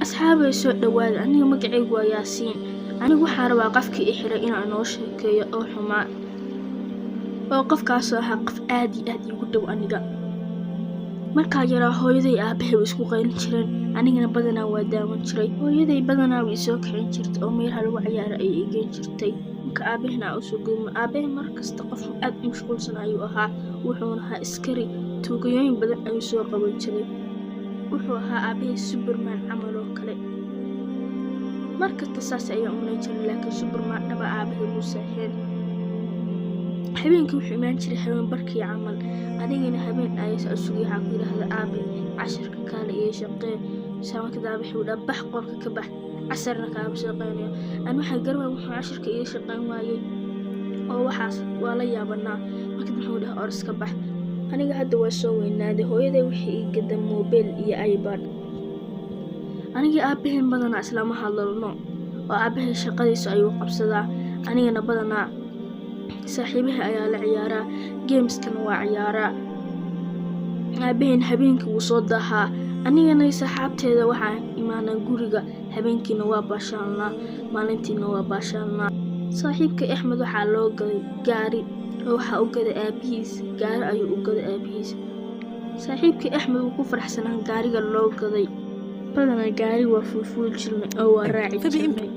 asxaabay soo dhawaada. Aniga magacaygu waa Yaasiin. Anigu waxaan rabaa qofkii i xiray inaan noo sheekeeyo oo xumaa, oo qofkaasoo ahaa qof aad iyo aad iigu dhow aniga. Markaa yaraa hooyaday aabahay way isku qaylin jireen, anigana badanaa waa daawan jiray. Hooyaday badanaa way isoo kicin jirtay oo meelaha lagu ciyaaro ayay ii geyn jirtay. Marka aabahayna aan usoo gudmo, aabahay markasta qof aad u mashquulsan ayuu ahaa. Wuxuuna ahaa askari, tuugayooyin badan ayuu soo qaban jiray. Wuxuu ahaa aabahay Superman camal oo kale. Markasta saas ayaa u malayn jiray, laakiin Superman dhaba aabahay muusa ahayn. Habeenkii wuxuu imaan jiray habeen barkii camal, anigana habeen ayaan sugay. Waxaan ku yidhaahdaa aabe casharka kaale iyo shaqee. Markaa aabe wuxuu dhahaa bax qolka ka bax, casarna kaama shaqeynayo. Ani waxaan garwaay wuxuu casharka iga shaqeyn waayey oo waxaas waa la yaabanaa. Markii wuxuu dhahaa or iska bax. Aniga hadda waa soo weynaaday, hooyaday waxay ii gaday moobeel iyo iPad. Aniga aabahay badanaa islama hadalno oo aabahay shaqadiisa ayuu qabsadaa, anigana badanaa saaxiibahay ayaa la ciyaaraa, gameskana waa ciyaaraa. Aabahayna habeenkii wuu soo daahaa, anigana saaxiibteeda waxaan imaanaa guriga. Habeenkiina waa baashaalnaa, maalintiina waa baashaalnaa. Saaxiibkay Axmed waxaa loo gaday gaari oo waxaa u gaday aabihiis, gaari ayuu u gaday aabihiis. Saaxiibkay Axmed wuu ku faraxsanaa gaariga loo gaday. badanaa gaari waa fuulfuul jirnay oo waa raaci jirnay.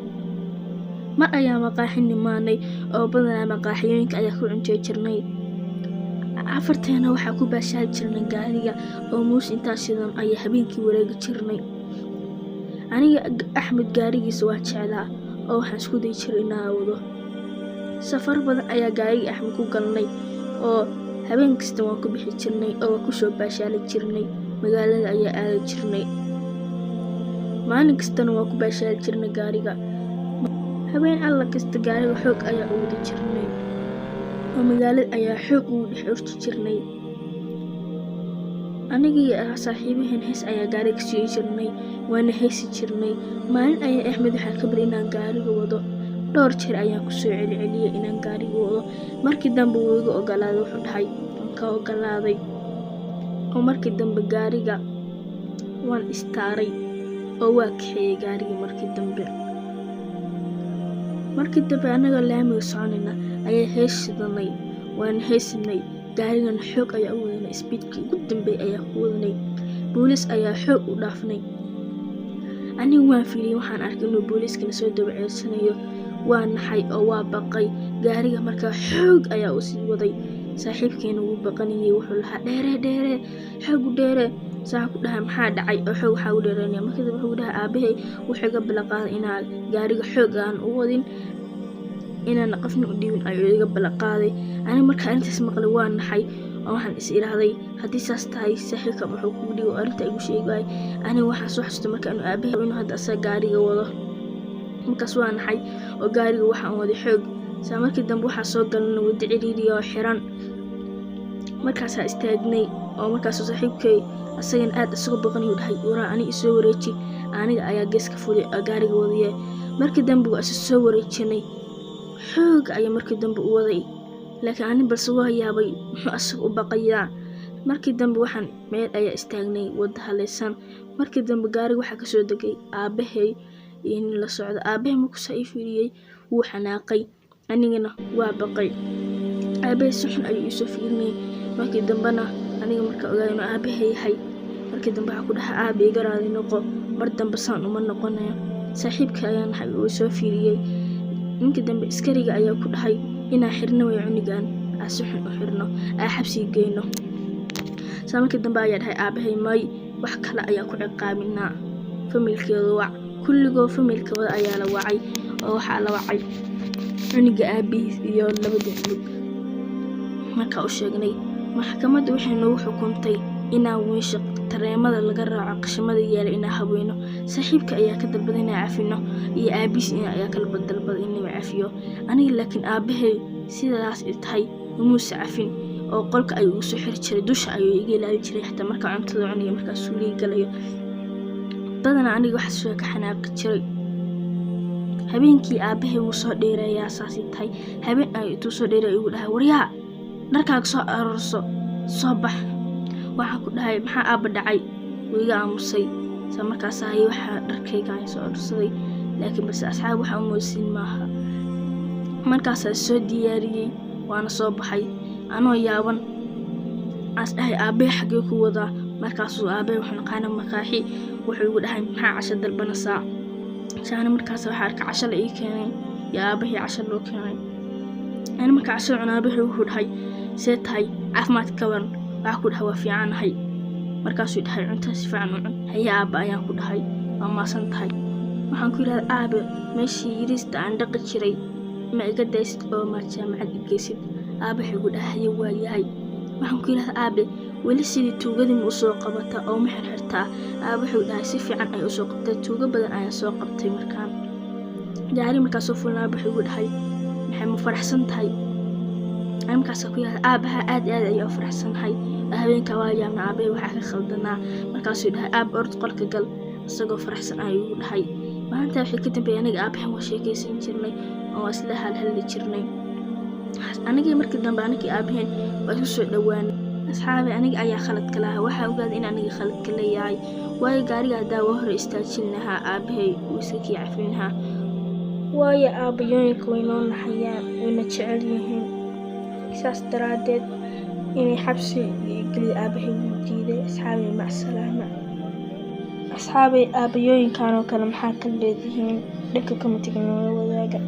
Mar ayaa maqaaxi nimaanay oo badanaa maqaaxiyooyinka ayaa ku cuntay jirnay. Afarteena waxaa ku baashaali jirnay gaariga oo muus intaas shidan ayaa habeenkii wareegi jirnay. Aniga Axmed gaarigiisa waa jeclaa oo waxaan isku day jiray inaan wado. Safar badan ayaa gaariga Axmed ku galnay oo habeen kasta waan ku bixi jirnay oo ku soo baashaali jirnay. Magaalada ayaa aadi jirnay. Maalin kastana waan ku baashaali jirnay gaariga. Habeen alla kasta gaariga xoog ayaa u wadi jirnay oo magaalada ayaa xoog ugu dhex urti jirnay. Anigii saaxiibaheen hees ayaa gaariga sii jirnay, waana heesi jirnay. Maalin ayaa Axmed waxaa ka bari inaan gaariga wado. Dhowr jeer ayaan ku soo celceliyay inaan gaariga wado. Markii dambe wuu iga ogolaaday, wuxuu dhahay waan ka ogolaaday. oo markii dambe gaariga waan istaaray oo waa kaxeeyay gaarigii. Markii dambe anaga laamiga soconayna ayaa heesidanay, waan heesinay. gaarigana xoog ayaa u wadanay, speedkii ugu dambeeyay ayaa ku wadanay. Booliis ayaa xoog u dhaafnay. Anigu waan fiiriyay, waxaan arkay inuu booliiskana soo daba ceersanayo. Waa naxay oo waa baqay. gaariga markaa xoog ayaa u sii waday. saaxiibkeena wuu baqanayay, wuxuu lahaa dheere xoog u dheere. Saa ku dhahay maxaa dhacay oo xoog waxaa u dheereynaya. Markii dambe wuxuu dhahay aabahay wuxuu iga balaqaaday inaan gaariga xoog aan u wadin, inaan qofna u dhiibin ayuu iga balaqaaday. Ani markaa intaas maqlay waa naxay oo waxaan is iraahday haddii saas tahay saaxiibka wuxuu kugu dhigo arrinta igu sheegay. Ani waxaan soo xasuustay markaa inuu aabahay inuu hadda asaga gaariga wado. Markaas waa naxay oo gaariga waxaan waday xoog. Saa markii dambe waxaa soo galnay wadi ciriiri oo xiran. Markaasaa istaagnay oo markaas saaxiibkay asagana aad isagoo baqanayuu dhahay waraa ani isoo wareeji, aniga ayaa geeska fuulay gaariga wadaya. Markii dambe waa soo wareejinay, xoog ayaa markii dambe u waday. laakiin ani balse waa yaabay muxuu asaga u baqayaa. Markii dambe waxaan meel ayaa istaagnay wada halaysan. Markii dambe gaariga waxaa kasoo degay aabahay iyo nin la socda. Aabahay markuu saa ii fiiriyay wuu xanaaqay, anigana waa baqay. Aabahay si xun ayuu isoo fiirinayay. Markii dambena aniga markaa ogaay inuu aabahay yahay. Markii dambe waxaa ku dhahay aabe iga raali noqo, mar dambe saan uma noqonayo. Saaxiibkii ayaa naxay oo soo fiiriyay. Ninkii dambe askariga ayaa ku dhahay inaan xirno way cunigaan, aan si xun u xirno, aan xabsi geyno. Saa markii dambe ayaa dhahay aabahay may wax kale ayaa ku ciqaabinaa. familkeedu wac, kulligoo familkooda ayaa la wacay oo waxaa la wacay cuniga aabihiis iyo labada cunug. Markaa u sheegnay, maxkamadda waxay nagu xukuntay inaan weesho tareemada laga raaco qashimada yaala inaan haweyno. Saaxiibka ayaa ka dalbaday inaan cafino iyo aabihiis ayaa kala dalbaday inuu cafiyo. Aniga laakiin aabahay sidaas ay tahay umuusa cafin oo qolka ayuu ugu soo xiri jiray, dusha ayuu iga ilaalin jiray xataa markaa cuntada cunayo, markaa suuliga galayo. badanaa aniga waxaas waa ka xanaaqi jiray. habeenkii aabahay wuu soo dheereeyaa saasi tahay. habeen ayuu intuu soo dheereeya igu dhahay waryaa dharkaaga soo aroorso, soo bax. waxaan ku dhahay maxaa aaba dhacay? wuu iga aamusay. isla markaas ayay waxa dharkayga ay soo ursaday laakiin bas asxaab waxa moosin maaha. markaas aan soo diyaariyay waana soo baxay anoo yaaban as dhahay aabe xagee ku wadaa. markaasuu aabe waxaan qaana maqaaxi wuxuu igu dhahay maxaa casho dalbanaysaa. saana markaas waxa arka casho la ii keenay ya aabahii casho loo keenay. أنا markaa casho cunaa bixi wuxuu dhahay see tahay caafimaad ka waran. waxa ku dhahay waa fiicanahay. markaasuu dhahay cunto si fiican u cun. haya aaba ayaan ku dhahay waa maasan tahay. waxaan ku yiraahday aabe meeshii yirista aan dhaqi jiray ma iga daysid oo ma jaamacad igeysid. aabe wuxuu dhahay waa yahay. waxaan ku yiraahday aabe weli sidii tuugadii u soo qabata oo ma xirxirtaa. aabe wuxuu dhahay si fiican ay u soo qabtay tuuga badan ayaan soo qabtay markaan. gaari markaas soo fulnaa wuxuu dhahay maxay ma faraxsan tahay. أنا markaas ku yahay aabaha aad ayuu faraxsanahay. habeenka waa yaabna aabe waxa ka khaldanaa. markaasuu dhahay aab ord qolka gal isagoo faraxsan ayuu dhahay. maanta wixii ka dambeeyay aniga aabahan waa sheekaysan jirnay oo isla halhali jirnay. aniga markii dambe aniga aabahan waa isu soo dhawaan. asxaabi aniga ayaa khalad ka lahaa. waxa ogaaday in aniga khalad ka leeyahay waayo gaariga daawo hore istaajin lahaa aabahay uu iska cafin lahaa. waayo aabayooyinka way noo naxayaan wayna jecel yihiin saas daraadeed inay xabsi geli aabahay wuu diiday. asxaabi macsalaama. asxaabi aabayooyinkan oo kale maxaa ka leedihiin dhanka commentiga noo wadaaga.